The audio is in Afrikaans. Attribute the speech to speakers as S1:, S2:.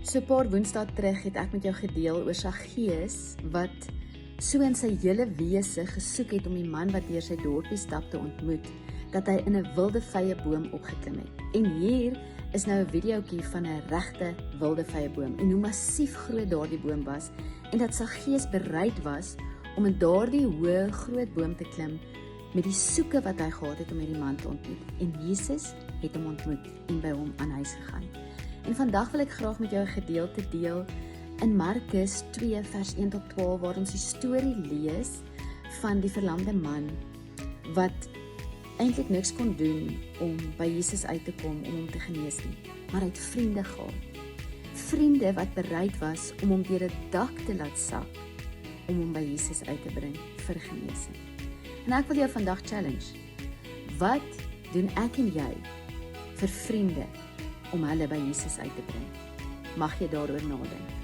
S1: So 'n paar Woensdae terug het ek met jou gedeel oor Saggeus wat so in sy hele wese gesoek het om die man wat deur sy dorpie stap te ontmoet, dat hy in 'n wilde vyeboom opgeklim het. En hier is nou 'n videoetjie van 'n regte wilde vyeboom en hoe massief groot daardie boom was en dat Saggeus bereid was om in daardie hoë groot boom te klim met die soeke wat hy gehad het om hierdie man te ontmoet. En Jesus het hom ontmoet en by hom aan huis gegaan. En vandag wil ek graag met jou 'n gedeelte deel in Markus 2 vers 1 tot 12 waar ons die storie lees van die verlamde man wat eintlik niks kon doen om by Jesus uit te kom om hom te genees nie, maar hy het vriende gehad. Vriende wat bereid was om hom deur 'n dak te laat sak om hom by Jesus uit te bring vir genesing. En ek wil jou vandag challenge. Wat doen ek en jy vir vriende om hulle by Jesus uit te bring? Mag jy daaroor nadink.